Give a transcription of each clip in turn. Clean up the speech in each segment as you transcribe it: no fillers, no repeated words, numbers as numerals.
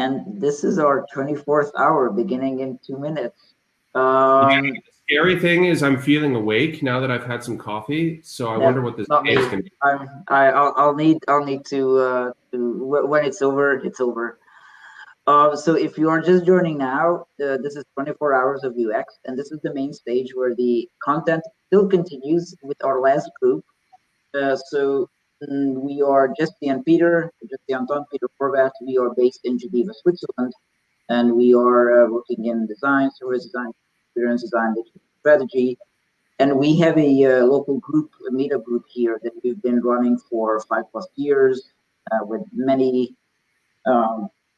And this is our 24th hour, beginning in 2 minutes. Yeah, the scary thing is I'm feeling awake now that I've had some coffee. So I wonder what this day is going to be. I'll need to when it's over, it's over. So if you are just joining now, this is 24 hours of UX, and this is the main stage where the content still continues with our last group. We are Jesse and Peter, Jesse Anton, Peter Horvath. We are based in Geneva, Switzerland, and we are working in design, service design, experience design, digital strategy. And we have a local group, a meetup group here that we've been running for 5+ years with many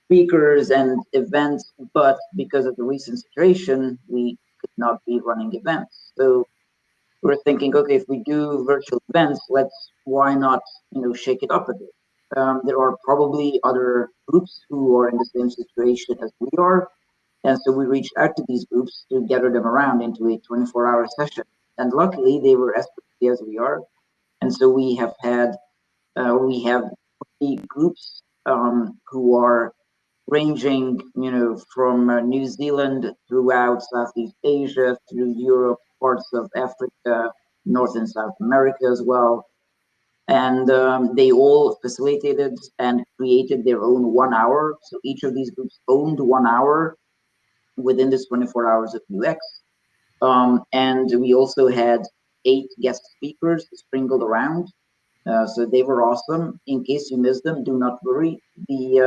speakers and events, but because of the recent situation, we could not be running events. So we're thinking, okay, if we do virtual events, why not, shake it up a bit? There are probably other groups who are in the same situation as we are. And so we reached out to these groups to gather them around into a 24-hour session. And luckily they were as busy as we are. And so we have 3 groups who are ranging, from New Zealand throughout Southeast Asia, through Europe, parts of Africa, North and South America as well. And they all facilitated and created their own 1 hour. So each of these groups owned 1 hour within this 24 hours of UX. And we also had 8 guest speakers sprinkled around. So they were awesome. In case you missed them, do not worry. We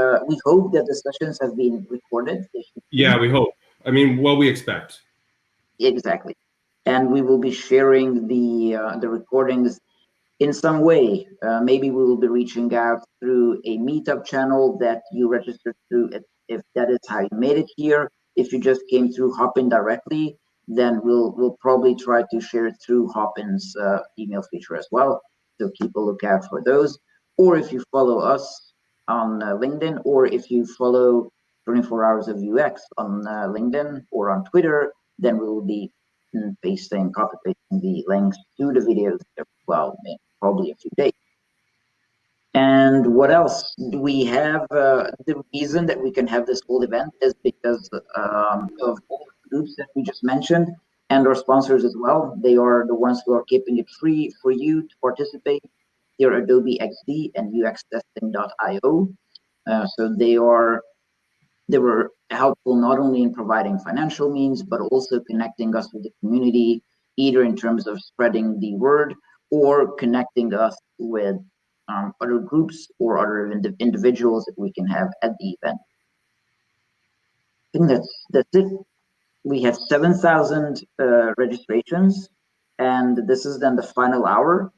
hope that the sessions have been recorded. Yeah, we hope. I mean, what we expect. Exactly. And we will be sharing the recordings in some way. Maybe we will be reaching out through a meetup channel that you registered through, if that is how you made it here. If you just came through Hopin directly, then we'll probably try to share it through Hopin's email feature as well. So keep a lookout for those. Or if you follow us on LinkedIn, or if you follow 24 Hours of UX on LinkedIn or on Twitter, then we will be copy pasting the links to the videos as well in probably a few days. And what else do we have? The reason that we can have this whole event is because of all the groups that we just mentioned and our sponsors as well. They are the ones who are keeping it free for you to participate. They're Adobe XD and UXtesting.io. So they were helpful not only in providing financial means, but also connecting us with the community, either in terms of spreading the word or connecting us with other groups or other individuals that we can have at the event. I think that's it. We have 7,000 registrations, and this is then the final hour.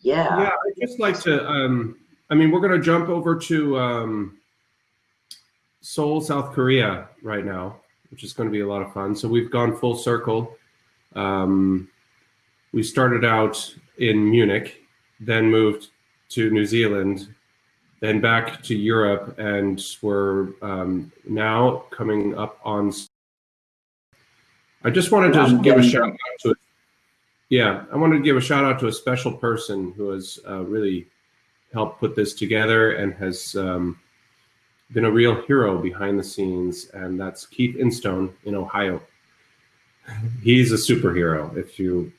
Yeah, I'd just like to, I mean, we're going to jump over to Seoul, South Korea right now, which is going to be a lot of fun. So we've gone full circle. We started out in Munich, then moved to New Zealand, then back to Europe, and we're now coming up on. I just wanted to give a shout out to it. Yeah, I wanted to give a shout out to a special person who has really helped put this together and has been a real hero behind the scenes, and that's Keith Instone in Ohio. He's a superhero. If you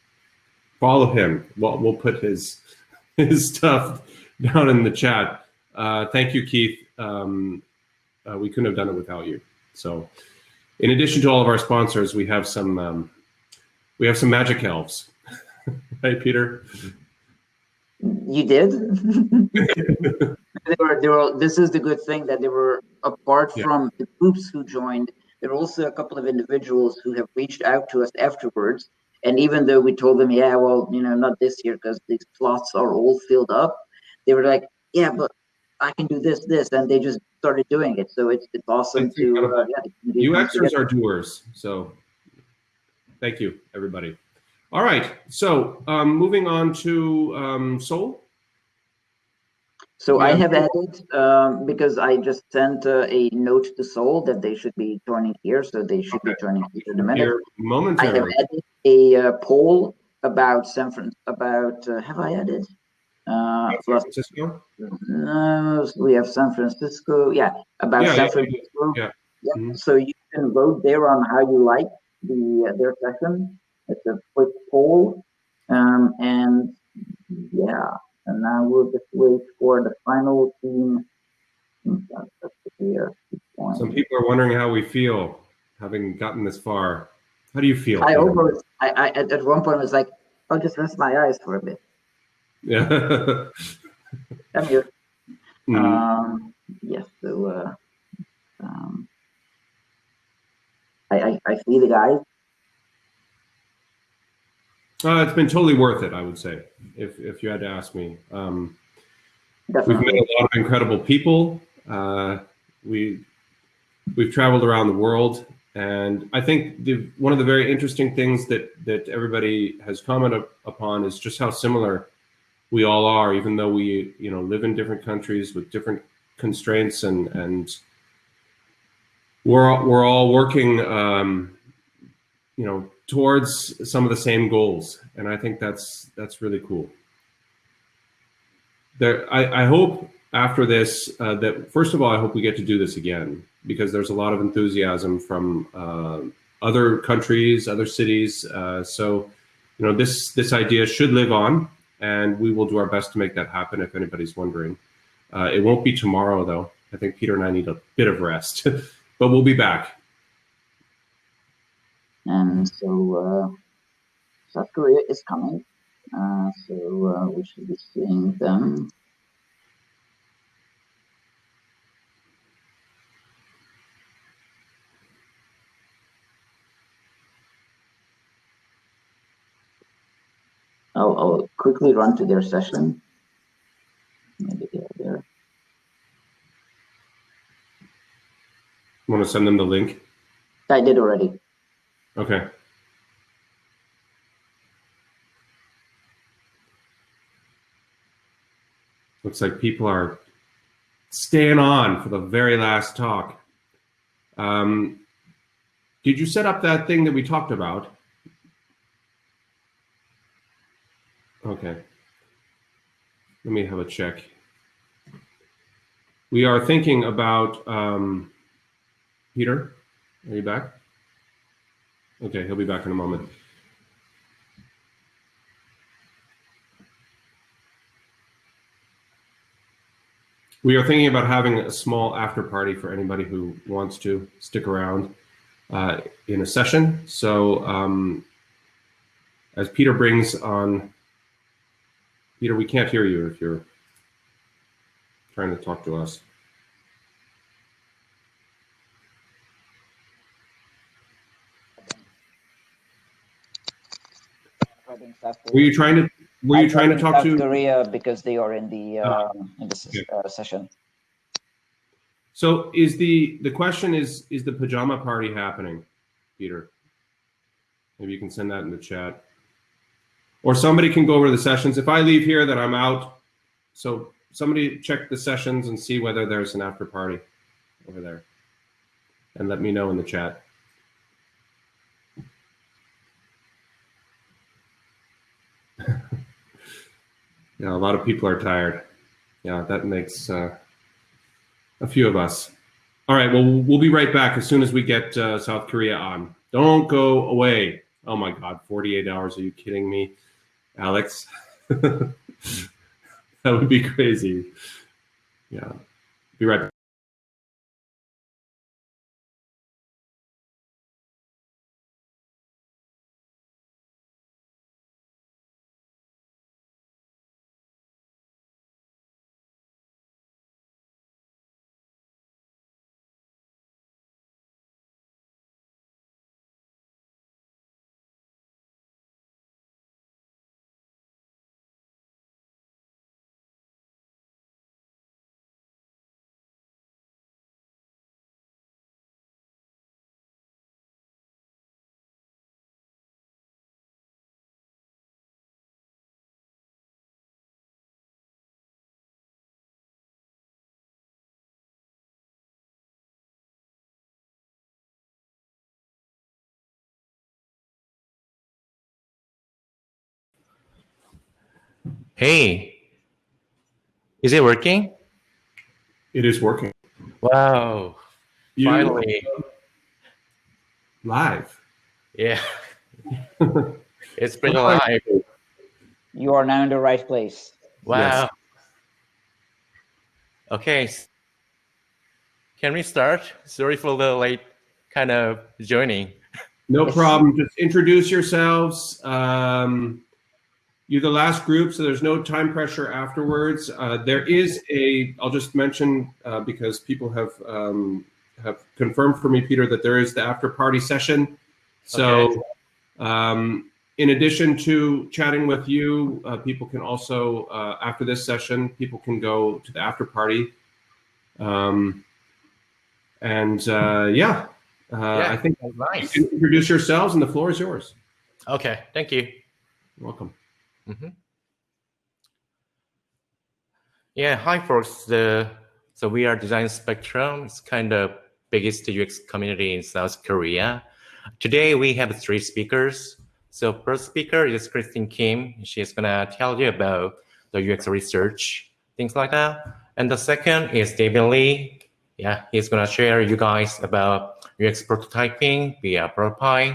follow him, we'll put his stuff down in the chat. Thank you, Keith. We couldn't have done it without you. So, in addition to all of our sponsors, we have some magic elves. Hey, Peter. You did. They were. This is the good thing that they were apart from the groups who joined. There are also a couple of individuals who have reached out to us afterwards. And even though we told them, yeah, well, not this year because these slots are all filled up, they were like, yeah, but I can do this, and they just started doing it. So it's awesome to. UXers are doers. So thank you, everybody. All right, so moving on to Seoul. So I have added, because I just sent a note to Seoul that they should be joining here, so they should be joining here in a minute. Momentarily. I have added a poll about San Francisco. Have I added? San plus Francisco? we have San Francisco. Yeah, about Yeah, San yeah, Francisco. yeah. Yeah, Mhm. so you can vote there on how you like their session. It's a quick poll, and yeah, and now we'll just wait for the final team. That's here. Some people are wondering how we feel having gotten this far. How do you feel, I Peter? almost, I at one point was like, I'll just rest my eyes for a bit. Yeah. I'm here. Mm. Yes, so um, I see the guys. It's been totally worth it, I would say, if you had to ask me. We've met Definitely. a lot of incredible people. We we've traveled around the world, and I think one of the very interesting things that everybody has commented upon is just how similar we all are, even though we live in different countries with different constraints, and we're all working towards some of the same goals, and I think that's really cool. I hope after this that first of all, I hope we get to do this again, because there's a lot of enthusiasm from other countries, other cities. So, this idea should live on, and we will do our best to make that happen. If anybody's wondering, it won't be tomorrow though. I think Peter and I need a bit of rest, but we'll be back. And so South Korea is coming. So we should be seeing them. I'll quickly run to their session. Maybe they're there. Want to send them the link? I did already. Okay. Looks like people are staying on for the very last talk. Did you set up that thing that we talked about? Okay. Let me have a check. We are thinking about, Peter, are you back? Okay, he'll be back in a moment. We are thinking about having a small after party for anybody who wants to stick around in a session. So as Peter brings on, Peter, we can't hear you if you're trying to talk to us. Were you trying to talk South to Korea because they are in the session. So is the question is the pajama party happening, Peter? Maybe you can send that in the chat. Or somebody can go over the sessions. If I leave here, then I'm out. So somebody check the sessions and see whether there's an after party over there. And let me know in the chat. Yeah, a lot of people are tired. Yeah, that makes a few of us. All right, well, we'll be right back as soon as we get South Korea on. Don't go away. Oh my God, 48 hours. Are you kidding me, Alex? That would be crazy. Yeah, be right back. Hey, Is it working? It is working. Wow. You Finally. live. Yeah. It's pretty live. You are now in the right place. Wow. Yes. Okay. Can we start? Sorry for the late kind of joining. No Yes. problem. Just introduce yourselves. You're the last group, so there's no time pressure afterwards. There is I'll just mention, because people have confirmed for me, Peter, that there is the after party session. So in addition to chatting with you, people can also, after this session, people can go to the after party. I think nice. you can introduce yourselves and the floor is yours. Okay, thank you. You're welcome. Yeah, hi folks. So we are Design Spectrum. It's kind of biggest UX community in South Korea. Today we have 3 speakers. So first speaker is Christine Kim. She's gonna tell you about the UX research, things like that. And the second is David Lee. Yeah, he's gonna share you guys about UX prototyping via Prototype.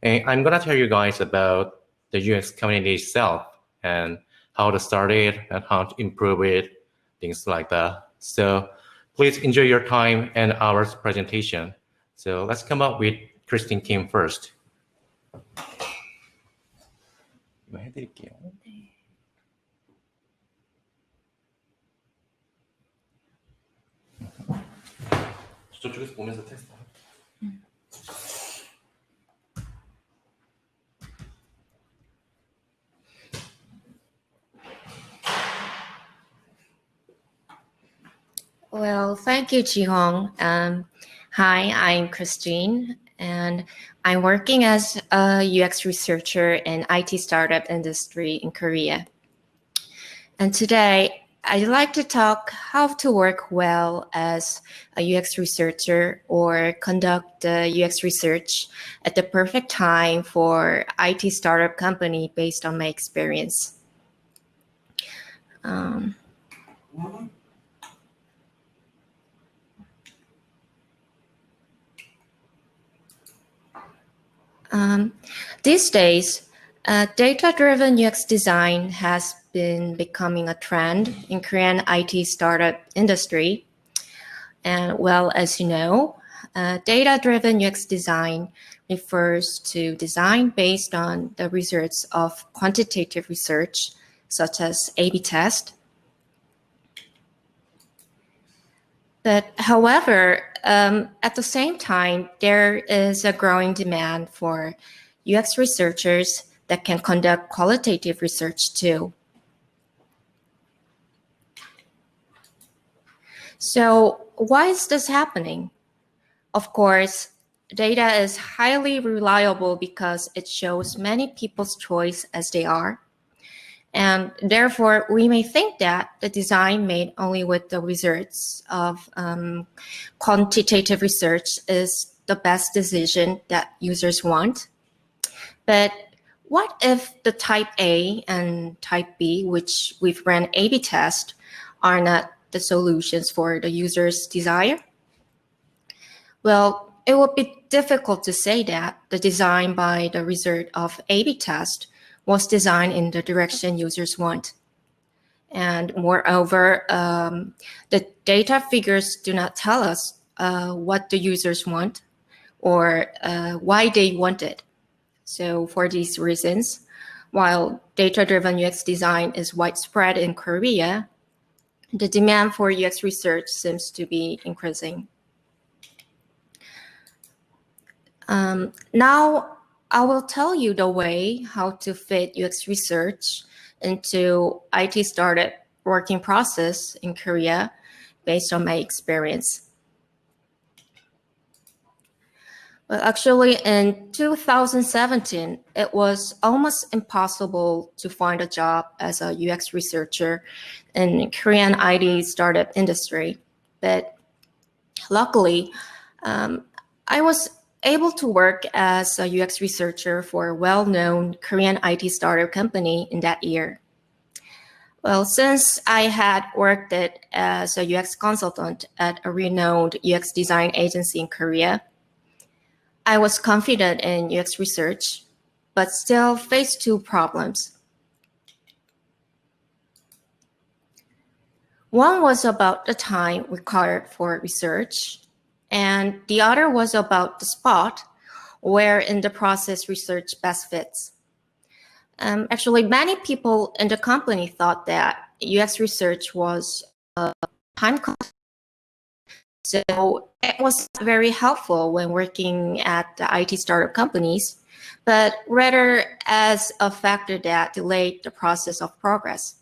And I'm gonna tell you guys about the UX community itself and how to start it and how to improve it, things like that. So please enjoy your time and our presentation. So let's come up with Christine Kim first. 이거 해드릴게요. 저쪽에서 보면서 테스트. Well, thank you, Jihong. Hi, I'm Christine, and I'm working as a UX researcher in IT startup industry in Korea. And today, I'd like to talk how to work well as a UX researcher or conduct UX research at the perfect time for IT startup company based on my experience. These days, data-driven UX design has been becoming a trend in Korean IT startup industry. And well, as you know, data-driven UX design refers to design based on the results of quantitative research, such as A/B test. But however, at the same time, there is a growing demand for UX researchers that can conduct qualitative research too. So why is this happening? Of course, data is highly reliable because it shows many people's choice as they are. And therefore, we may think that the design made only with the results of quantitative research is the best decision that users want. But what if the type A and type B, which we've ran A/B test, are not the solutions for the user's desire? Well, it would be difficult to say that the design by the result of A/B test was designed in the direction users want. And moreover, the data figures do not tell us what the users want or why they want it. So for these reasons, while data-driven UX design is widespread in Korea, the demand for UX research seems to be increasing. Now, I will tell you the way how to fit UX research into IT startup working process in Korea based on my experience. Well, actually, in 2017, it was almost impossible to find a job as a UX researcher in Korean IT startup industry. But luckily, I was able to work as a UX researcher for a well-known Korean IT startup company in that year. Well, since I had worked as a UX consultant at a renowned UX design agency in Korea, I was confident in UX research, but still faced two problems. One was about the time required for research, and the other was about the spot where in the process research best fits. Actually, many people in the company thought that UX research was time consuming. So it was very helpful when working at the IT startup companies, but rather as a factor that delayed the process of progress.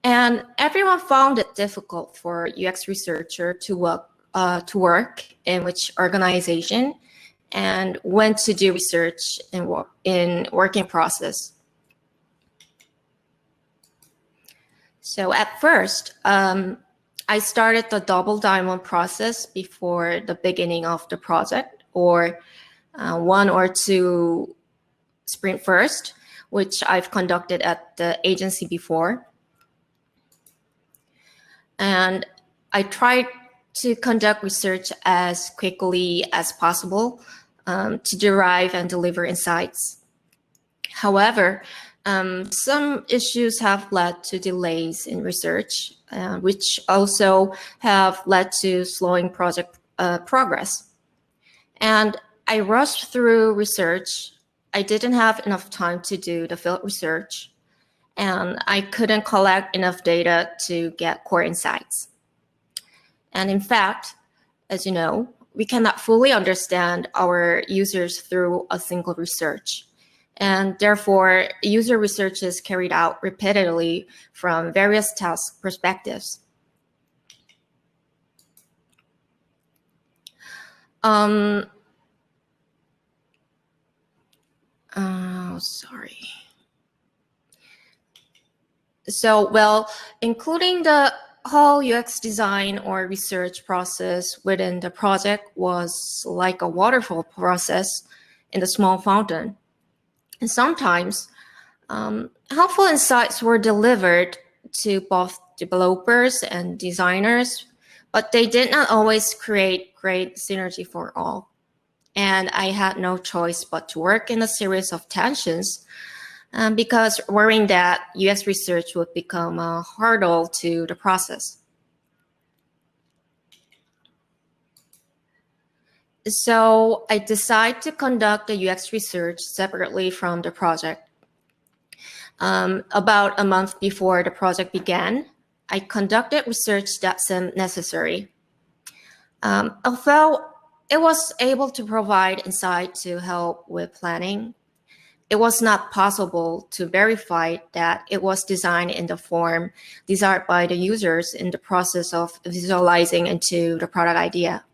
And everyone found it difficult for UX researcher to work in which organization and when to do research in working process. So at first, I started the double diamond process before the beginning of the project, or 1 or 2 sprint first, which I've conducted at the agency before. And I tried to conduct research as quickly as possible to derive and deliver insights. However, some issues have led to delays in research, which also have led to slowing project progress. And I rushed through research. I didn't have enough time to do the field research, and I couldn't collect enough data to get core insights. And in fact, as you know, we cannot fully understand our users through a single research. And therefore, user research is carried out repeatedly from various task perspectives. Sorry. So, well, including the whole UX design or research process within the project was like a waterfall process in the small fountain. And sometimes helpful insights were delivered to both developers and designers, but they did not always create great synergy for all. And I had no choice but to work in a series of tensions because worrying that UX research would become a hurdle to the process. So I decided to conduct the UX research separately from the project. About a month before the project began, I conducted research that seemed necessary. Although it was able to provide insight to help with planning, it was not possible to verify that it was designed in the form desired by the users in the process of visualizing into the product idea.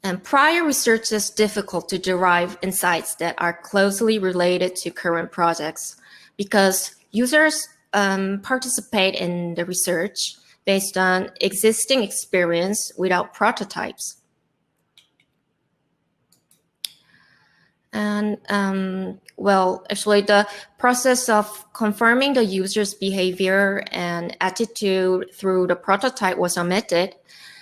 And prior research is difficult to derive insights that are closely related to current projects because users participate in the research based on existing experience without prototypes. And well, actually the process of confirming the user's behavior and attitude through the prototype was omitted.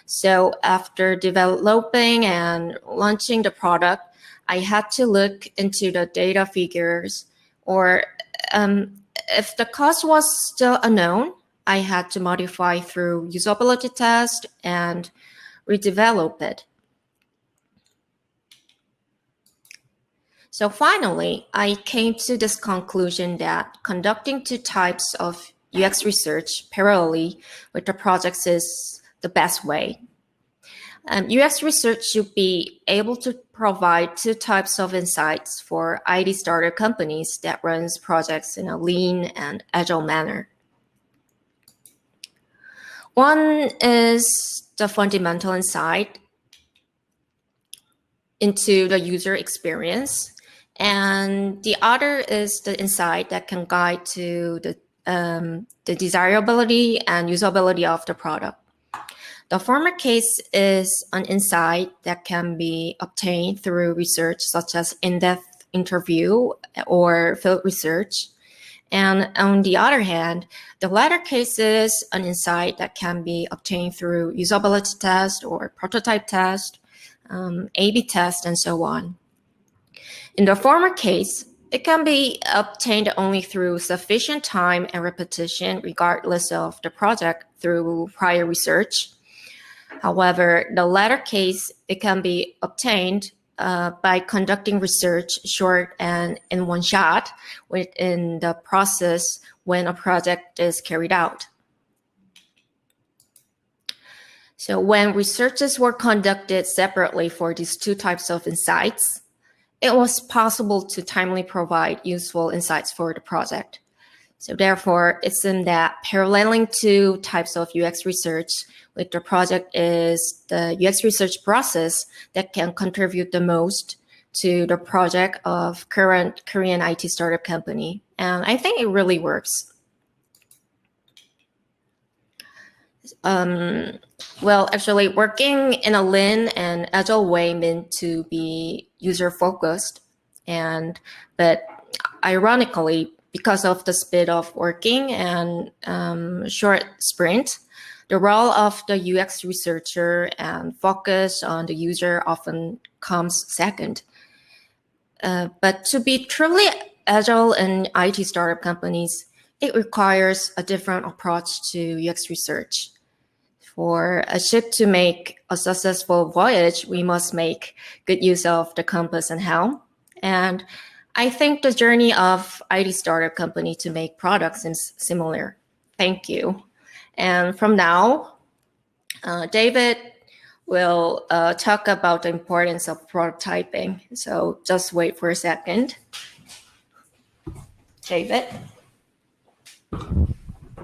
So after developing and launching the product, I had to look into the data figures, or if the cost was still unknown, I had to modify through usability test and redevelop it. So finally, I came to this conclusion that conducting 2 types of UX research parallelly with the projects is the best way. UX research should be able to provide 2 types of insights for IT startup companies that runs projects in a lean and agile manner. One is the fundamental insight into the user experience, and the other is the insight that can guide to the desirability and usability of the product. The former case is an insight that can be obtained through research such as in-depth interview or field research. And on the other hand, the latter case is an insight that can be obtained through usability test or prototype test, A/B test, and so on. In the former case, it can be obtained only through sufficient time and repetition, regardless of the project, through prior research. However, the latter case, it can be obtained by conducting research short and in one shot within the process when a project is carried out. So when researches were conducted separately for these two types of insights, it was possible to timely provide useful insights for the project. So therefore, it seemed that paralleling two types of UX research with the project is the UX research process that can contribute the most to the project of current Korean IT startup company. And I think it really works. Well, actually, working in a lean and agile way meant to be user-focused. But ironically, because of the speed of working and short sprint, the role of the UX researcher and focus on the user often comes second. But to be truly agile in IT startup companies, it requires a different approach to UX research. For a ship to make a successful voyage, we must make good use of the compass and helm. And I think the journey of IT startup company to make products seems similar. Thank you. And from now, David will talk about the importance of prototyping. So just wait for a second. David.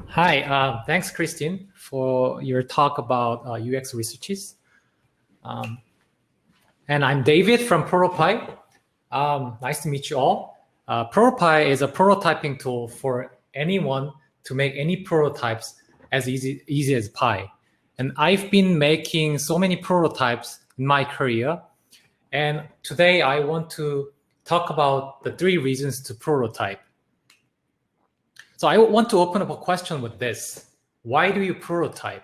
Hi, thanks, Christine, for your talk about UX researches. And I'm David from Prototype. Nice to meet you all. Prototype is a prototyping tool for anyone to make any prototypes as easy as pie. And I've been making so many prototypes in my career. And today I want to talk about the 3 reasons to prototype. So I want to open up a question with this. Why do you prototype?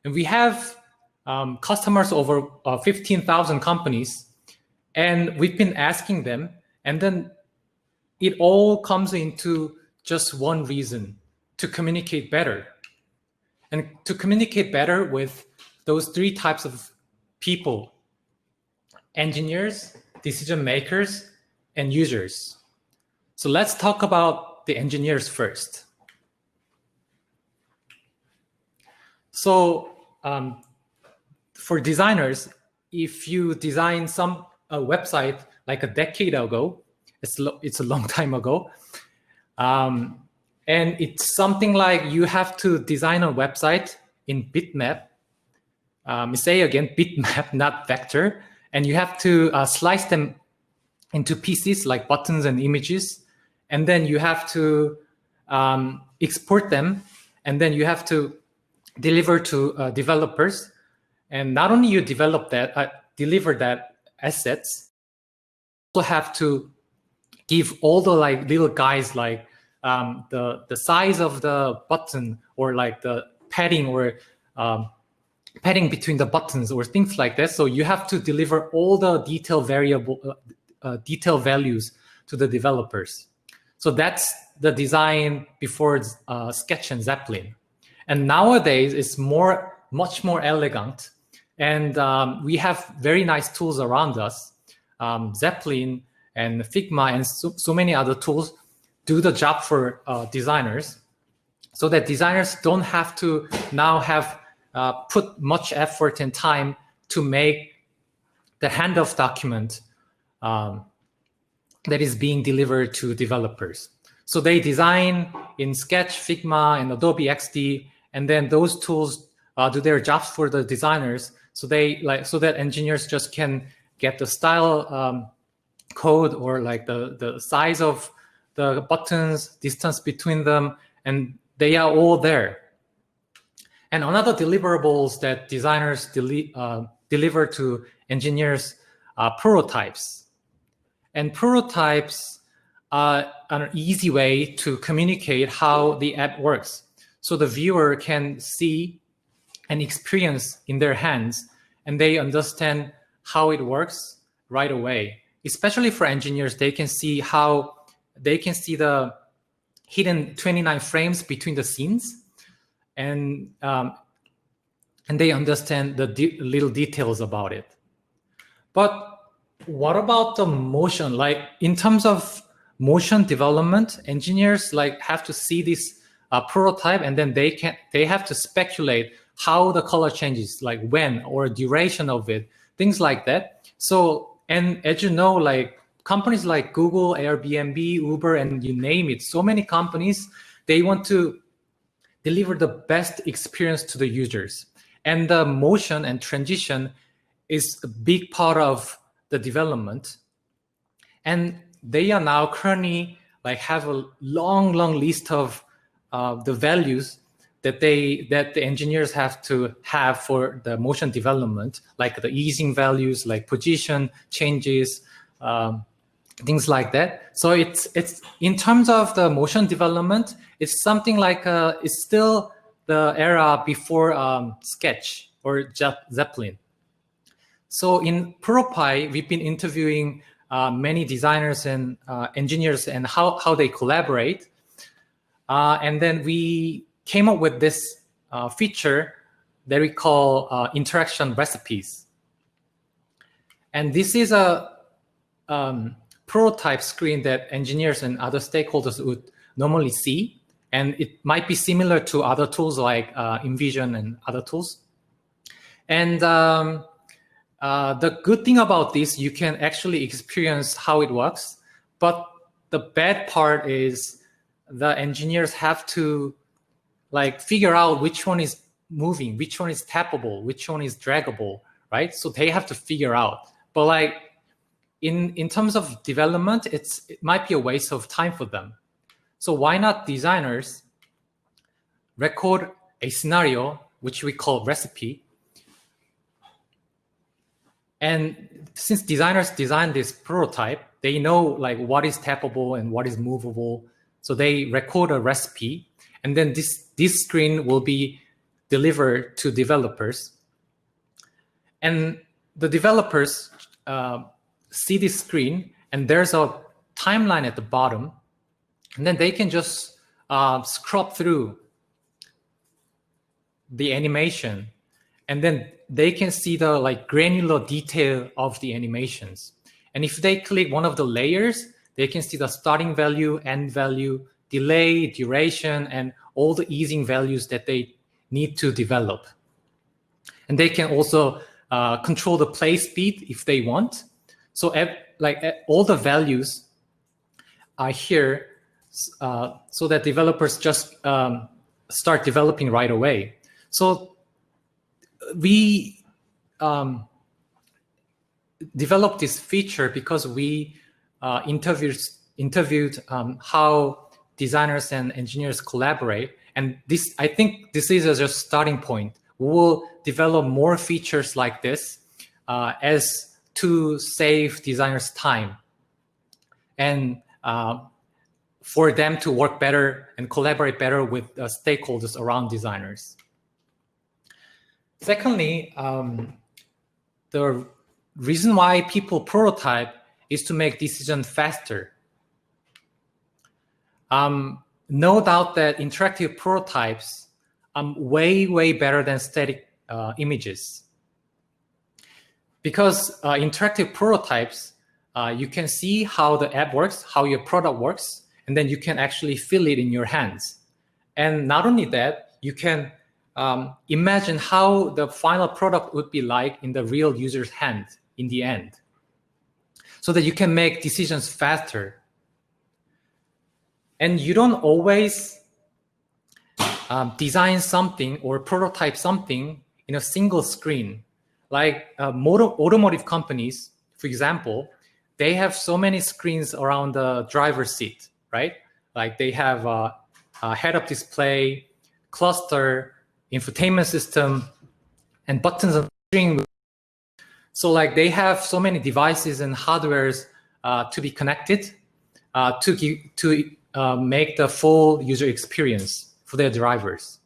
And we have customers over 15,000 companies, and we've been asking them, and then it all comes into just one reason: to communicate better. And to communicate better with those 3 types of people: engineers, decision makers, and users. So let's talk about the engineers first. So for designers, if you design a website like a decade ago, it's a long time ago, and it's something like you have to design a website in bitmap. Say again, bitmap, not vector. And you have to slice them into pieces like buttons and images. And then you have to export them. And then you have to deliver to developers. And not only you deliver that assets, you also have to give all the little guys like the size of the button, or like the padding, or padding between the buttons, or things like that. So you have to deliver all the detail values to the developers. So that's the design before Sketch and Zeppelin. And nowadays it's much more elegant, and we have very nice tools around us. Zeppelin and Figma and so many other tools do the job for designers, so that designers don't have to now have put much effort and time to make the handoff document that is being delivered to developers. So they design in Sketch, Figma, and Adobe XD, and then those tools do their jobs for the designers. So that engineers just can get the style code, or like the size of the buttons, distance between them, and they are all there. And another deliverables that designers deliver to engineers are prototypes. And prototypes are an easy way to communicate how the app works. So the viewer can see and experience in their hands, and they understand how it works right away. Especially for engineers, they can see the hidden 29 frames between the scenes, and they understand the little details about it. But what about the motion? Like in terms of motion development, engineers like have to see this prototype, and then they have to speculate how the color changes, like when or duration of it, things like that. So, and as you know, like companies like Google, Airbnb, Uber, and you name it, so many companies, they want to deliver the best experience to the users. And the motion and transition is a big part of the development. And they are now currently like have a long list of the values that the engineers have to have for the motion development, like the easing values, like position changes, things like that. So it's in terms of the motion development, it's something like it's still the era before Sketch or Zeppelin. So in ProPy, we've been interviewing many designers and engineers and how they collaborate. And then we came up with this feature that we call interaction recipes. And this is a prototype screen that engineers and other stakeholders would normally see. And it might be similar to other tools like InVision and other tools. And the good thing about this, you can actually experience how it works. But the bad part is the engineers have to like figure out which one is moving, which one is tappable, which one is draggable, right? So they have to figure out. But like in terms of development, it might be a waste of time for them. So why not designers record a scenario, which we call recipe. And since designers design this prototype, they know like what is tappable and what is movable. So they record a recipe, and then this screen will be delivered to developers. And the developers see this screen, and there's a timeline at the bottom, and then they can just scrub through the animation, and then they can see the like granular detail of the animations. And if they click one of the layers, they can see the starting value, end value, delay, duration, and all the easing values that they need to develop. And they can also control the play speed if they want. So all the values are here so that developers just start developing right away. So we developed this feature because we interviewed how designers and engineers collaborate. And this, I think this is a just starting point. We will develop more features like this as to save designers time and for them to work better and collaborate better with stakeholders around designers. Secondly, the reason why people prototype is to make decisions faster. No doubt that interactive prototypes are way better than static images. Because interactive prototypes, you can see how the app works, how your product works, and then you can actually feel it in your hands. And not only that, you can imagine how the final product would be like in the real user's hand in the end, so that you can make decisions faster. And you don't always design something or prototype something in a single screen. Like automotive companies, for example, they have so many screens around the driver's seat, right? Like they have a head-up display, cluster, infotainment system, and buttons and steering wheel. So like they have so many devices and hardwares to be connected to make the full user experience for their drivers.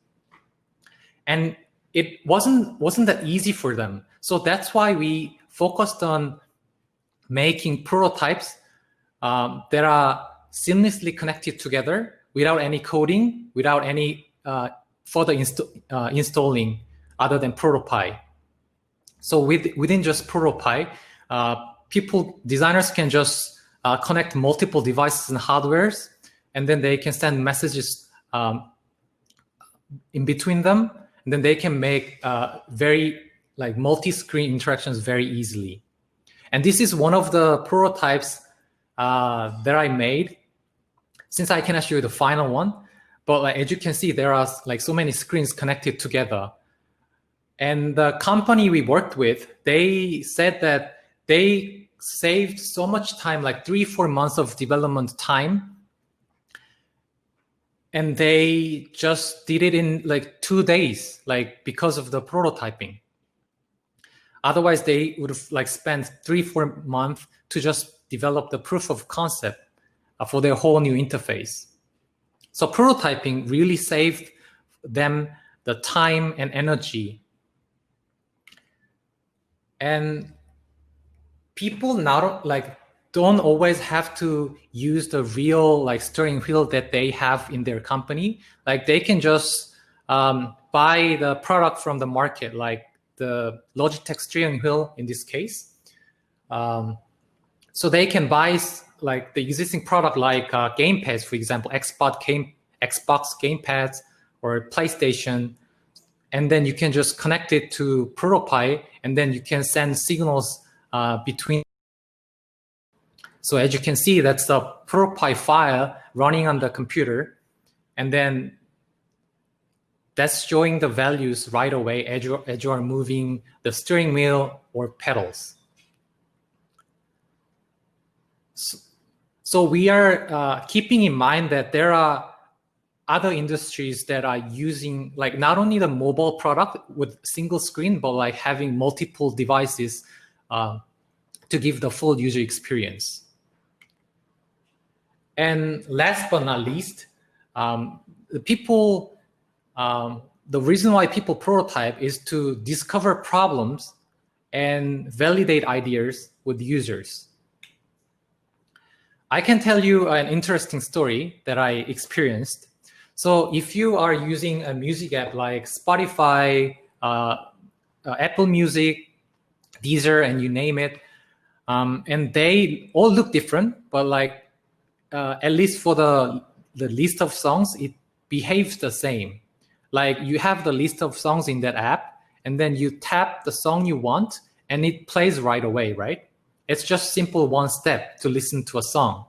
And it wasn't that easy for them. So that's why we focused on making prototypes that are seamlessly connected together without any coding, without any further installing other than ProtoPie. So within just ProtoPie, designers can just connect multiple devices and hardwares, and then they can send messages in between them, and then they can make very multi-screen interactions very easily. And this is one of the prototypes that I made. Since I cannot show you the final one, but as you can see, there are so many screens connected together. And the company we worked with, they said that they saved so much time, 3-4 months of development time. And they just did it in 2 days, because of the prototyping. Otherwise, they would have spent 3-4 months to just develop the proof of concept for their whole new interface. So prototyping really saved them the time and energy. And people now don't always have to use the real steering wheel that they have in their company. They can just buy the product from the market, like the Logitech steering wheel in this case. So they can buy the existing product gamepads, for example, Xbox gamepads or PlayStation, and then you can just connect it to ProtoPie, and then you can send signals between. So as you can see, that's the ProtoPie file running on the computer, and then that's showing the values right away as you are moving the steering wheel or pedals. So we are keeping in mind that there are other industries that are using not only the mobile product with single screen, but having multiple devices to give the full user experience. And last but not least, the reason why people prototype is to discover problems and validate ideas with users. I can tell you an interesting story that I experienced. So if you are using a music app like Spotify, Apple Music, Deezer, and you name it, and they all look different, but at least for the list of songs, it behaves the same. You have the list of songs in that app, and then you tap the song you want, and it plays right away, right? It's just simple one step to listen to a song.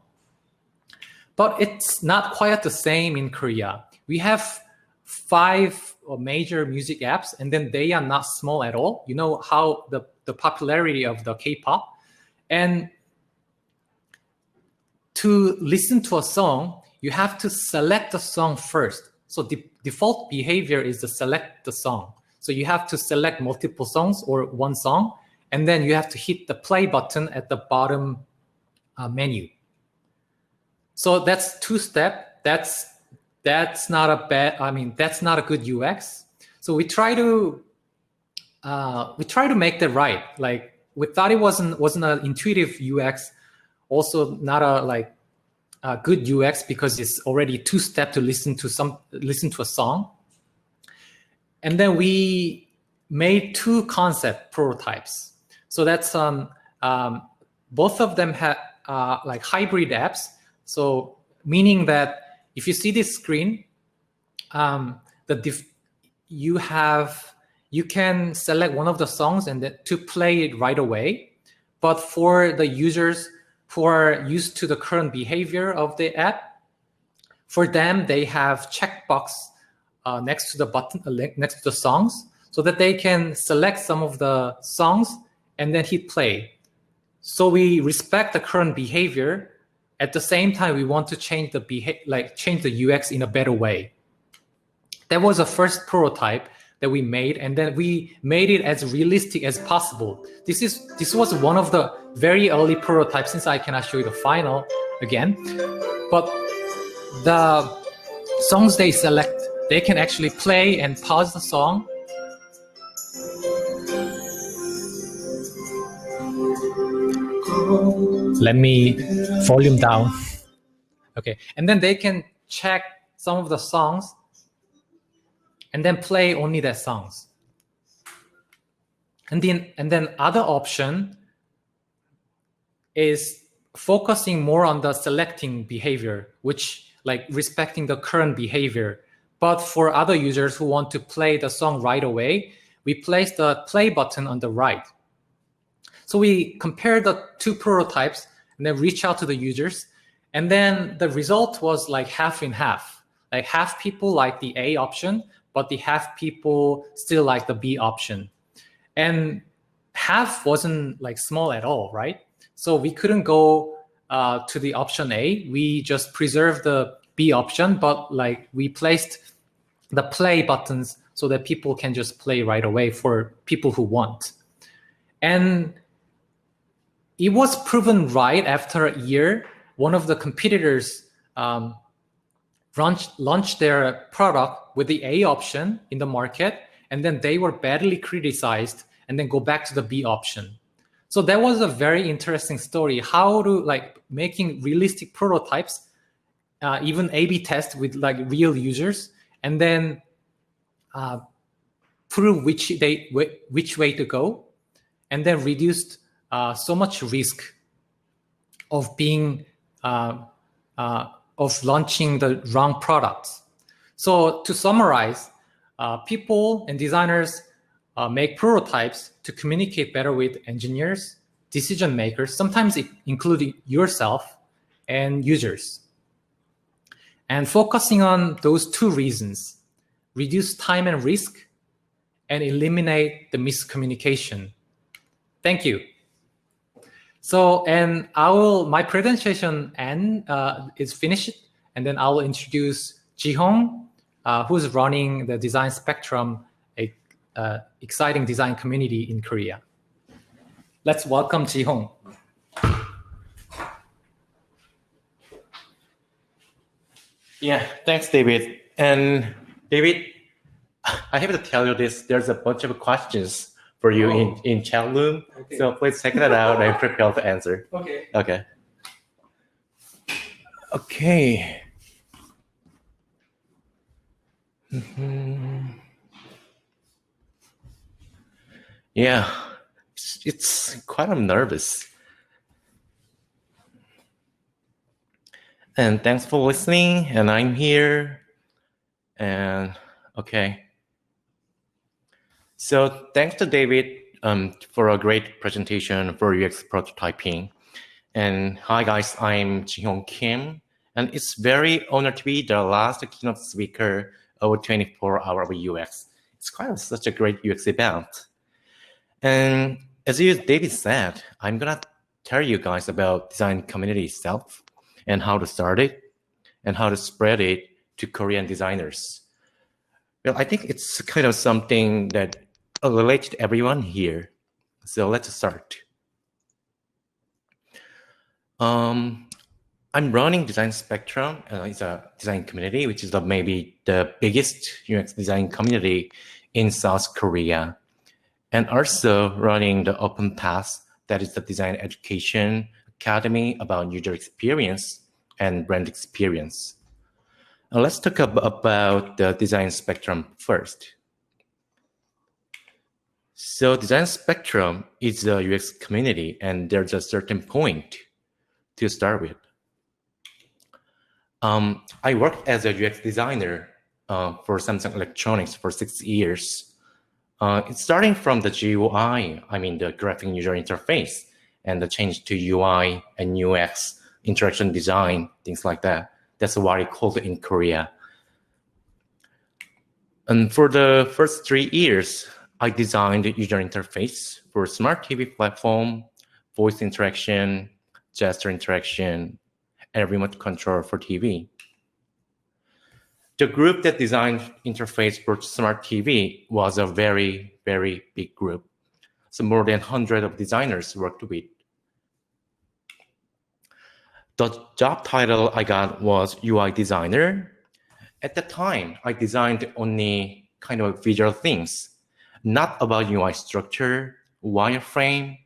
But it's not quite the same in Korea. We have 5 major music apps, and then they are not small at all. You know how the popularity of the K-pop. And to listen to a song, you have to select the song first. So the default behavior is to select the song. So you have to select multiple songs or one song, and then you have to hit the play button at the bottom menu. So that's 2-step. That's not a bad. That's not a good UX. So we try to make that right. We thought it wasn't an intuitive UX, also not a good UX because it's already 2-step to listen to a song. And then we made 2 concept prototypes. So that's both of them have hybrid apps. So meaning that if you see this screen, you can select one of the songs and to play it right away. But for the users who are used to the current behavior of the app, for them they have checkbox next to the button, next to the songs, so that they can select some of the songs and then hit play. So we respect the current behavior. At the same time, we want to change the UX in a better way. That was a first prototype that we made, and then we made it as realistic as possible. This was one of the very early prototypes, since I cannot show you the final again. But the songs they select, they can actually play and pause the song. Let me volume down. Okay, and then they can check some of the songs and then play only their songs. And then other option is focusing more on the selecting behavior, which like respecting the current behavior. But for other users who want to play the song right away, we place the play button on the right. So we compare the two prototypes and then reach out to the users. And then the result was like half in half. Like half people like the A option, but the half people still like the B option. And half wasn't like small at all, right? So we couldn't go to the option A. We just preserved the B option, but like we placed the play buttons so that people can just play right away for people who want. And it was proven right after a year. One of the competitors launched their product with the A option in the market, and then they were badly criticized and then go back to the B option. So that was a very interesting story, how to like making realistic prototypes, even A/B test with like real users, and then prove which way to go, and then reduced so much risk of being of launching the wrong products. So to summarize, people and designers make prototypes to communicate better with engineers, decision makers, sometimes including yourself and users. And focusing on those two reasons, reduce time and risk and eliminate the miscommunication. Thank you. So, and my presentation is finished, and then I will introduce Ji-hong, who's running the Design Spectrum, a exciting design community in Korea. Let's welcome Ji-hong. Yeah, thanks, David. And David, I have to tell you this, there's a bunch of questions for you in chat room. Okay. So please check that out and prepare to answer. Okay. Okay. Okay. Yeah, it's quite nervous. And thanks for listening. And I'm here. And okay. So thanks to David for a great presentation for UX prototyping. And hi guys, I'm Ji-hong Kim. And it's very honored to be the last keynote speaker of 24-hour UX. It's quite such a great UX event. And as David said, I'm gonna tell you guys about design community itself and how to start it and how to spread it to Korean designers. Well, I think it's kind of something that relates to everyone here. So let's start. I'm running Design Spectrum. It's a design community, which is maybe the biggest UX design community in South Korea. And also running the Open Path, that is the design education academy about user experience and brand experience. Now let's talk about the Design Spectrum first. So Design Spectrum is a UX community, and there's a certain point to start with. I worked as a UX designer for Samsung Electronics for 6 years. It's starting from the GUI, I mean the graphic user interface, and the change to UI and UX, interaction design, things like that. That's what I call it in Korea. And for the first 3 years, I designed the user interface for smart TV platform, voice interaction, gesture interaction, and remote control for TV. The group that designed interface for smart TV was a very, very big group. So more than 100 of designers worked with. The job title I got was UI designer. At the time, I designed only kind of visual things, not about UI structure, wireframe,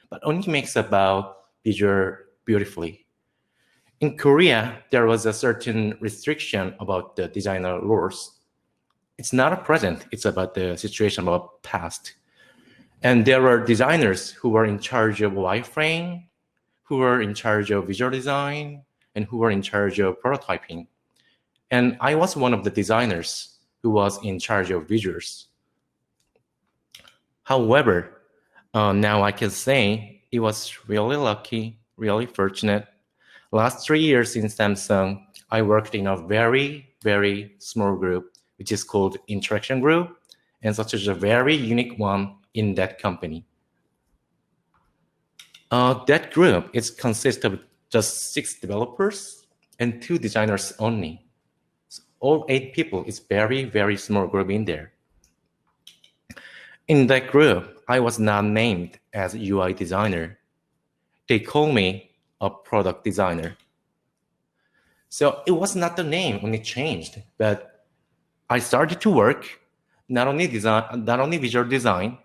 but only makes about visual beautifully. In Korea, there was a certain restriction about the designer roles. It's not a present, it's about the situation about past. And there were designers who were in charge of wireframe, who were in charge of visual design, and who were in charge of prototyping. And I was one of the designers who was in charge of visuals. However, now I can say it was really lucky, really fortunate. Last 3 years in Samsung, I worked in a very, very small group, which is called Interaction Group, and such as a very unique one in that company. That group consists of just 6 developers and 2 designers only. So all 8 people is very, very small group in there. In that group, I was not named as UI designer. They call me a product designer. So it was not the name, only changed, but I started to work not only visual design,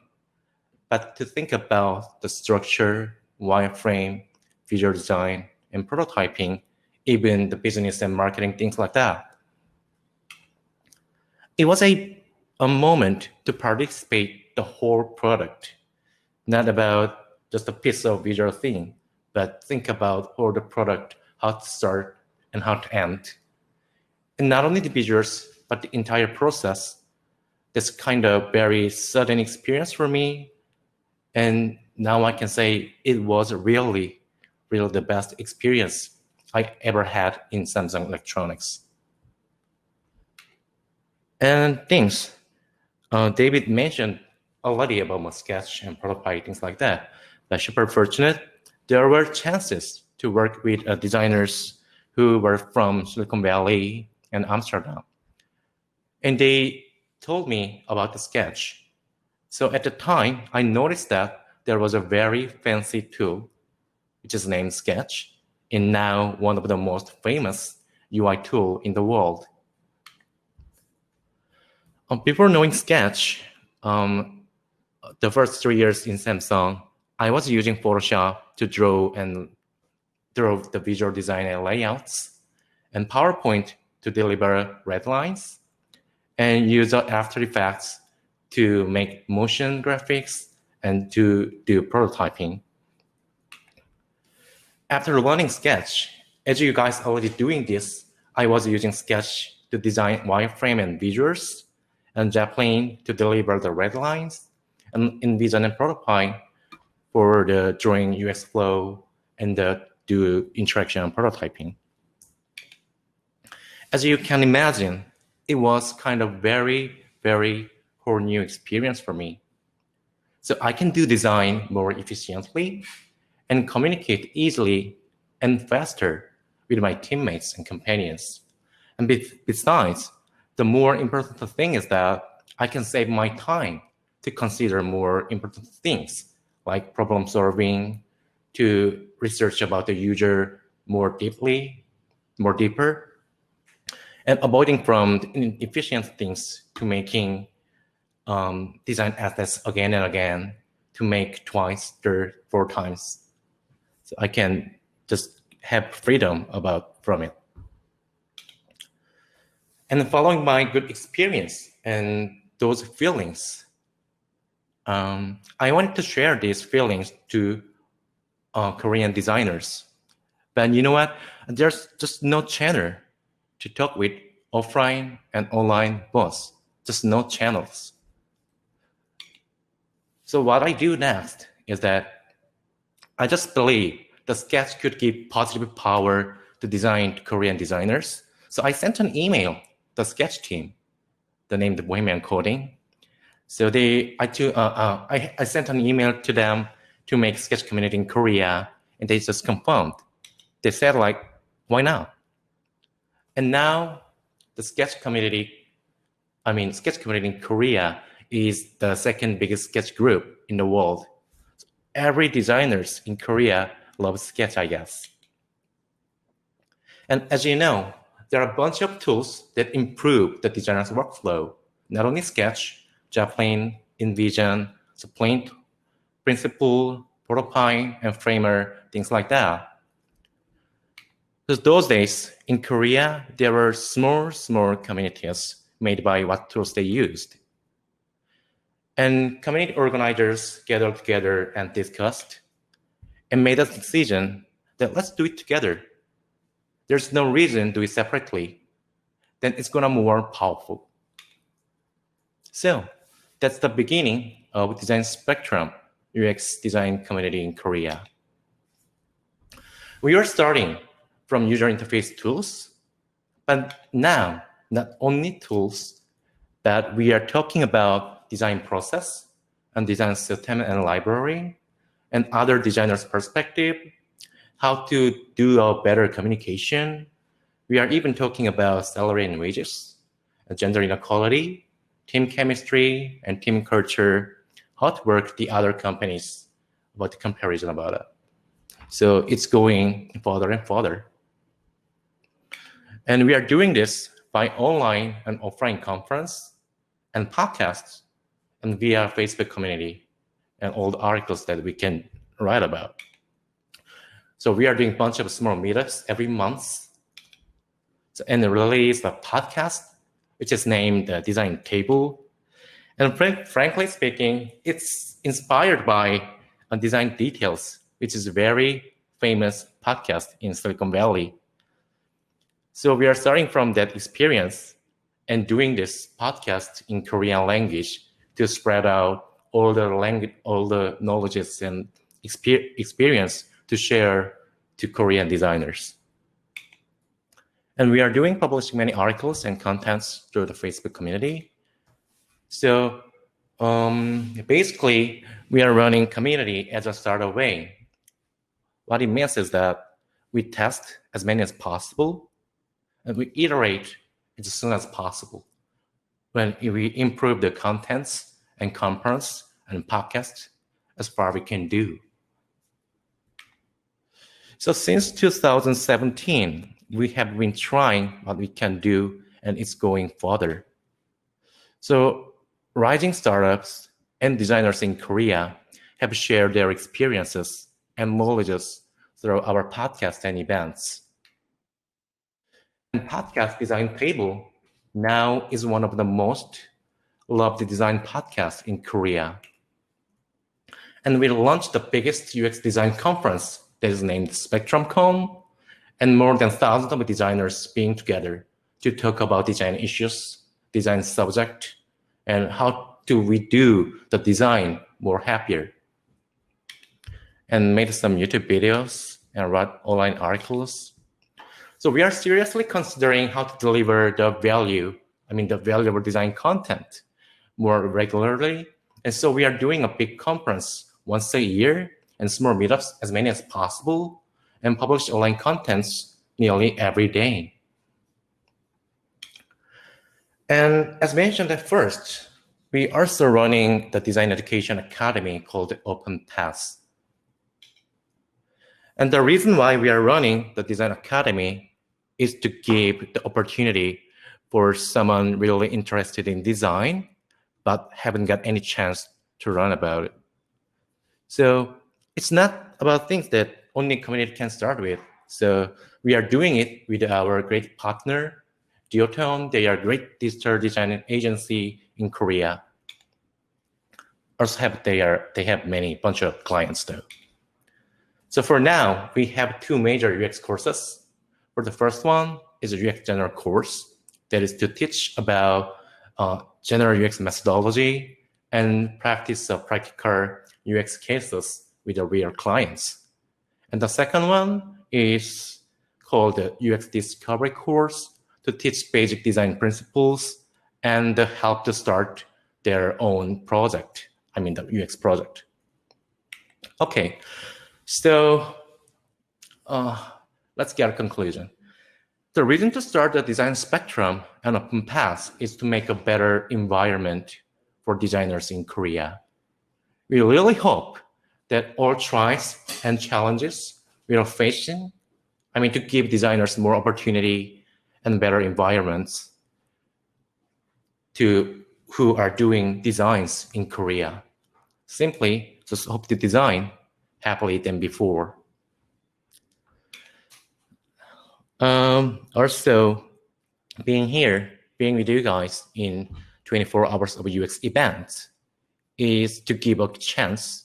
but to think about the structure, wireframe, visual design, and prototyping, even the business and marketing, things like that. It was a moment to participate the whole product, not about just a piece of visual thing, but think about all the product, how to start and how to end. And not only the visuals, but the entire process. That's kind of very sudden experience for me. And now I can say it was really, really the best experience I ever had in Samsung Electronics. And things, David mentioned already about my sketch and prototype, things like that. But super fortunate, there were chances to work with designers who were from Silicon Valley and Amsterdam. And they told me about the sketch. So at the time, I noticed that there was a very fancy tool, which is named Sketch, and now one of the most famous UI tool in the world. Before knowing Sketch, the first 3 years in Samsung, I was using Photoshop to draw the visual design and layouts, and PowerPoint to deliver red lines, and use After Effects to make motion graphics and to do prototyping. After learning Sketch, as you guys already doing this, I was using Sketch to design wireframe and visuals, and Zeppelin to deliver the red lines, and InVision and Prototype for the drawing UX flow and do interaction and prototyping. As you can imagine, it was kind of very, very whole new experience for me. So I can do design more efficiently and communicate easily and faster with my teammates and companions. And besides, the more important thing is that I can save my time to consider more important things like problem solving, to research about the user more deeper, and avoiding from inefficient things to making design assets again and again to make twice, third, 4 times. So I can just have freedom from it. And following my good experience and those feelings, I wanted to share these feelings to Korean designers. But you know what? There's just no channel to talk with offline and online both. Just no channels. So what I do next is that I just believe the sketch could give positive power to Korean designers. So I sent an email to the sketch team, the name the Bohemian Coding. So I sent an email to them to make sketch community in Korea, and they just confirmed. They said like, why not? And now the sketch community in Korea is the second biggest sketch group in the world. Every designers in Korea love sketch, I guess. And as you know, there are a bunch of tools that improve the designer's workflow. Not only Sketch, Joplin, InVision, Paint, Principle, Prototype, and Framer, things like that. Because those days in Korea, there were small communities made by what tools they used. And community organizers gathered together and discussed and made a decision that let's do it together. There's no reason to do it separately. Then it's gonna be more powerful. So that's the beginning of Design Spectrum, UX design community in Korea. We are starting from user interface tools, but now not only tools, but we are talking about design process and design system and library and other designers' perspective, how to do a better communication. We are even talking about salary and wages, gender inequality, team chemistry, and team culture, how to work the other companies, about the comparison about it. So it's going further and further. And we are doing this by online and offline conference and podcasts and via Facebook community and all the articles that we can write about. So we are doing a bunch of small meetups every month. And release a podcast, which is named Design Table. And frankly speaking, it's inspired by Design Details, which is a very famous podcast in Silicon Valley. So we are starting from that experience and doing this podcast in Korean language to spread out all the knowledges and experience to share to Korean designers. And we are publishing many articles and contents through the Facebook community. So basically, we are running community as a startup way. What it means is that we test as many as possible, and we iterate as soon as possible. When we improve the contents and conference and podcast as far as we can do. So since 2017, we have been trying what we can do, and it's going further. So rising startups and designers in Korea have shared their experiences and knowledges through our podcast and events. And podcast Design Table now is one of the most loved design podcasts in Korea. And we launched the biggest UX design conference that is named SpectrumCon, and more than thousands of designers being together to talk about design issues, design subject, and how do we do the design more happier. And made some YouTube videos and wrote online articles. So we are seriously considering how to deliver the valuable design content more regularly. And so we are doing a big conference once a year and small meetups as many as possible, and publish online contents nearly every day. And as mentioned at first, we are also running the Design Education Academy called Open Path. And the reason why we are running the Design Academy is to give the opportunity for someone really interested in design, but haven't got any chance to learn about it. So it's not about things that only community can start with. So we are doing it with our great partner, Duotone. They are a great digital design agency in Korea. Also they have many bunch of clients though. So for now, we have two major UX courses. For the first one is a UX general course that is to teach about general UX methodology and practice of practical UX cases with the real clients. And the second one is called the UX Discovery course to teach basic design principles and help to start their own project, the UX project. Okay, so let's get a conclusion. The reason to start the design spectrum and open path is to make a better environment for designers in Korea. We really hope that all trials and challenges we are facing, to give designers more opportunity and better environments to who are doing designs in Korea. Simply just hope to design happily than before. Also, being with you guys in 24 hours of UX events is to give a chance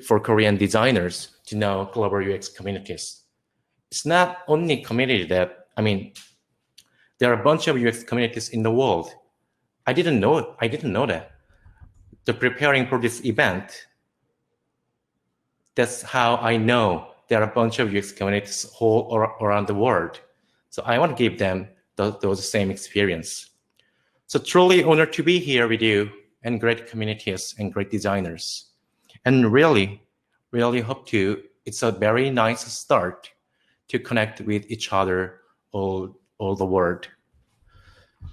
for Korean designers to know global UX communities. It's not only community that, there are a bunch of UX communities in the world. I didn't know that. The preparing for this event, that's how I know there are a bunch of UX communities all around the world. So I want to give them those same experience. So truly honored to be here with you and great communities and great designers. And really hope it's a very nice start to connect with each other all the world.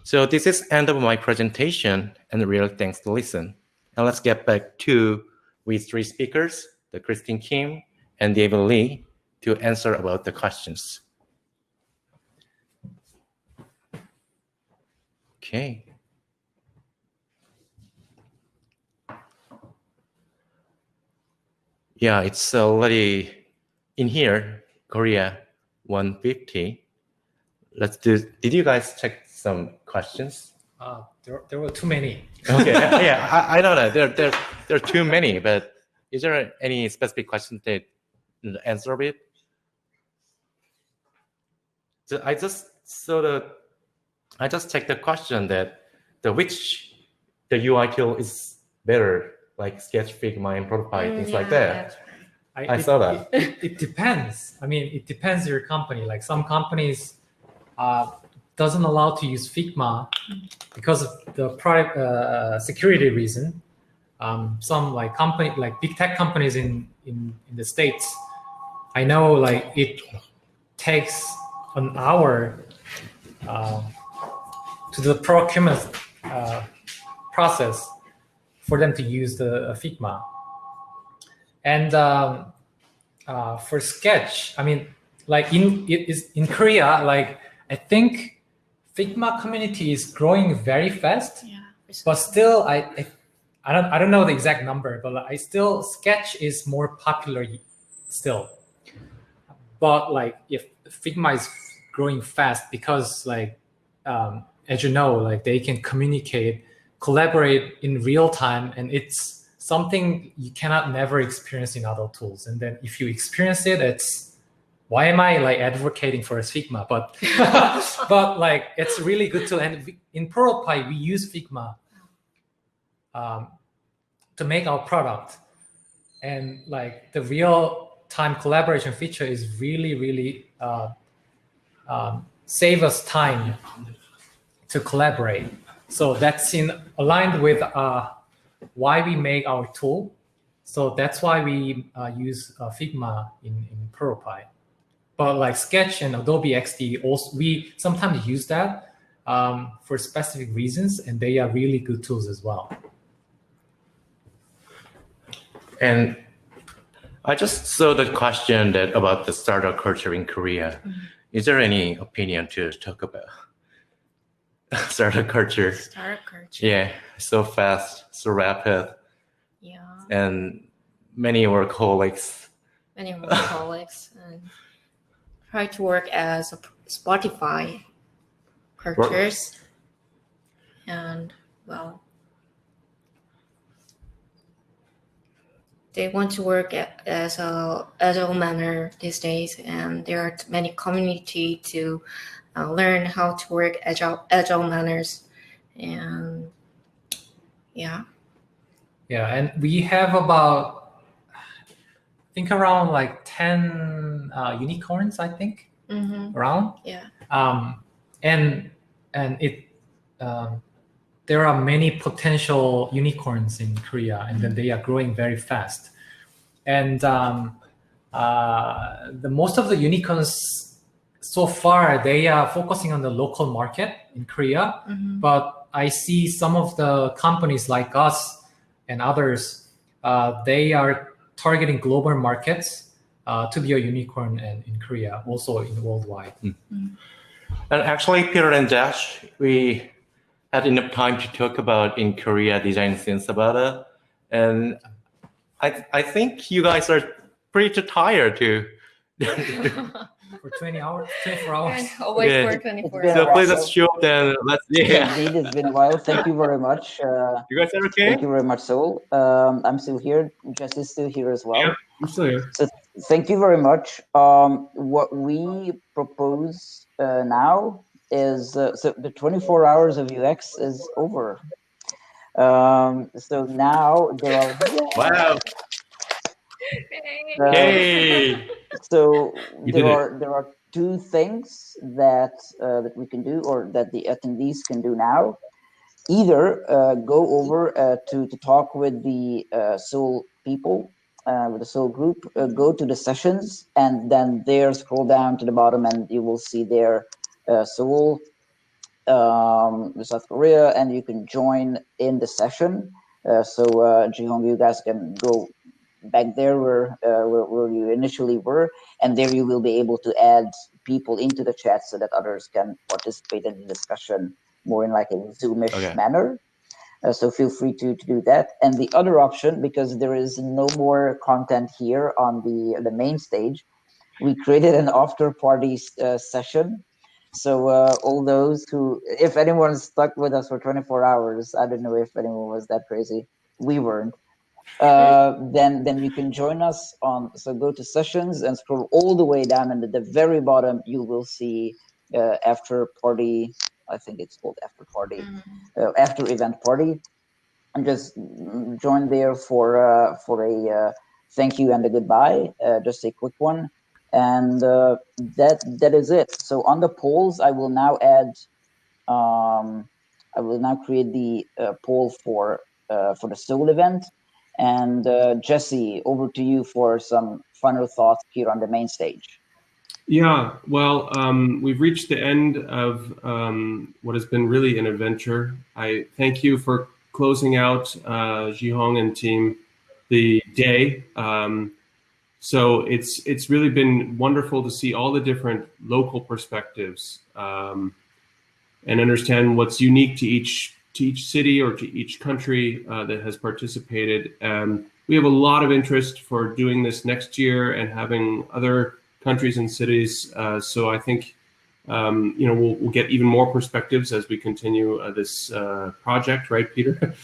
So this is end of my presentation, and really thanks to listen. Now let's get back to with three speakers, the Christine Kim and David Lee, to answer about the questions. Okay. Yeah, it's already in here, Korea 150. Let's do. Did you guys check some questions? There were too many. Okay, yeah, I know that there are too many, but is there any specific question that answer of it? So I just checked the question that the UI tool is better, like Sketch, Figma, and Prototype, things like that. Right. I saw that. It depends. It depends your company. Like some companies doesn't allow to use Figma because of the product security reason. Some like big tech companies in the States, I know like it takes an hour to the procurement process for them to use the Figma. And for Sketch, like in Korea, like I think Figma community is growing very fast. Yeah. But still, I don't know the exact number, but Sketch is more popular still. But like if Figma is growing fast because like as you know, like they can communicate, collaborate in real time, and it's something you cannot never experience in other tools. And then if you experience it, it's why am I like advocating for a Figma? But but like it's really good tool. And in Prototype we use Figma to make our product, and like the real-time collaboration feature is really save us time to collaborate. So that's aligned with why we make our tool. So that's why we use Figma in Prototype. But like Sketch and Adobe XD, also we sometimes use that for specific reasons, and they are really good tools as well. And I just saw the question about the startup culture in Korea. Mm-hmm. Is there any opinion to talk about startup culture? Startup culture. Yeah, so fast, so rapid. Yeah. And many workaholics. And try to work as a Spotify cultures. And well, they want to work as a agile manner these days, and there are many community to learn how to work agile manners, and yeah, and we have about I think around like 10 unicorns, I think, around. Yeah. And it there are many potential unicorns in Korea, and then they are growing very fast. And the most of the unicorns so far they are focusing on the local market in Korea, but I see some of the companies like us and others, they are targeting global markets to be a unicorn and in Korea, also in worldwide. And actually, Peter and Dash, we had enough time to talk about in Korea design scenes about it, and I think you guys are pretty tired too. For 24 hours. Always Yeah. for 24 It's been So hours. please let's show then. Let's Indeed, it's been a while. Thank you very much. You guys are okay? Thank you very much, Seoul. I'm still here. Jess is still here as well. Yeah, I'm still here. So thank you very much. What we propose now is so the 24 hours of UX is over. So now there are Wow. Hey. so You did there are two things that that we can do, or that the attendees can do now. Either go over to talk with the Seoul people, with the Seoul group, go to the sessions, and then there scroll down to the bottom, and you will see there Seoul, South Korea, and you can join in the session. So Ji-Hong, you guys can go back there where you initially were, and there you will be able to add people into the chat so that others can participate in the discussion more in like a Zoomish manner. So feel free to do that. And the other option, because there is no more content here on the main stage, we created an after party session. So all those who, if anyone's stuck with us for 24 hours, I don't know if anyone was that crazy. We weren't. Then you can join us on, so go to sessions and scroll all the way down, and at the very bottom you will see after party. I think it's called after party, after event party, and just join there for a thank you and a goodbye, just a quick one, and that is it. So on the polls, I will now add, I will now create the poll for the Seoul event. And Jesse, over to you for some final thoughts here on the main stage. Yeah, well, we've reached the end of what has been really an adventure. I thank you for closing out, Ji-Hong and team, the day. So it's really been wonderful to see all the different local perspectives and understand what's unique to each city or to each country that has participated. We have a lot of interest for doing this next year and having other countries and cities. So I think we'll get even more perspectives as we continue this project, right, Peter?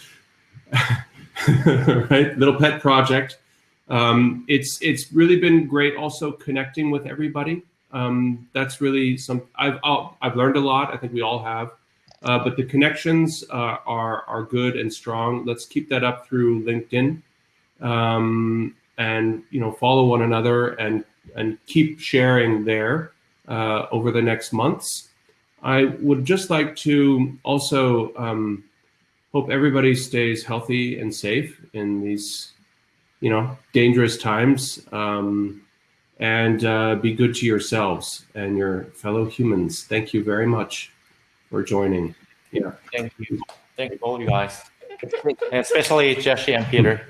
Right, little pet project. It's really been great also connecting with everybody. That's really I've learned a lot. I think we all have. But the connections are good and strong. Let's keep that up through LinkedIn, and follow one another and keep sharing there over the next months. I would just like to also hope everybody stays healthy and safe in these dangerous times, and be good to yourselves and your fellow humans. Thank you very much for joining. Yeah. Thank you all you guys, and especially Jesse and Peter.